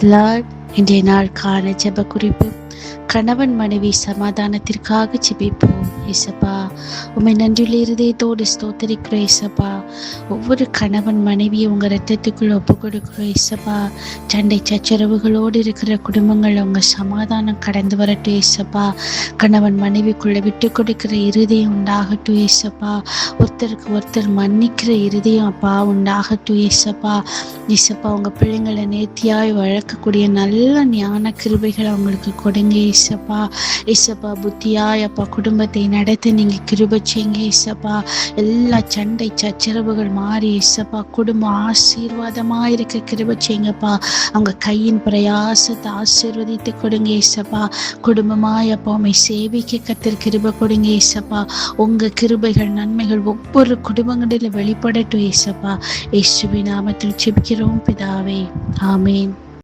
Lord, இன்றைய நாளுக்கான ஜெப குறிப்பு. கணவன் மனைவி சமாதானத்திற்காக ஜெபிப்போம். ஏசப்பா, உம்மை நன்றியுள்ள இருதயத்தோடு ஸ்தோத்தரிக்கிறோம். ஏசப்பா, ஒவ்வொரு கணவன் மனைவியை உங்கள் ரத்தத்துக்குள்ள ஒப்பு கொடுக்கிறோம். ஏசப்பா, சண்டை சச்சரவுகளோடு இருக்கிற குடும்பங்கள் உங்க சமாதானம் கடந்து வரட்டும். ஏசப்பா, கணவன் மனைவிக்குள்ள விட்டு கொடுக்கிற இருதயம் உண்டாகட்டும். ஏசப்பா, ஒருத்தருக்கு ஒருத்தர் மன்னிக்கிற இருதயம் அப்பா உண்டாகட்டும். ஏசப்பா, ஏசப்பா, உங்க பிள்ளைங்களை நேர்த்தியாய் வளர்க்கக்கூடிய நல்ல ஞான கிருபைகளை அவங்களுக்கு கொடுங்க. ஏசப்பா, ஏசப்பா, புத்தியாய் அப்பா குடும்பத்தை நடத்த நீங்க கிருபை செய்யுங்க. ஏசப்பா, எல்லா சண்டை சச்சரவுகள் மாறி ஏசப்பா குடும்பம் ஆசீர்வாதமா இருக்க கிருபை செய்யுங்கப்பா. அவங்க கையின் பிரயாசத்தை ஆசீர்வதித்து கொடுங்க. ஏசப்பா, குடும்பமாய் அப்பா உம்மை சேவிக்க கர்த்தர் கிருபை கொடுங்க. ஏசப்பா, உங்க கிருபைகள் நன்மைகள் ஒவ்வொரு குடும்பங்களில் வெளிப்படட்டும். ஏசப்பா, இயேசுவின் நாமத்தில் ஜெபிக்கிறோம் பிதாவே, ஆமேன்.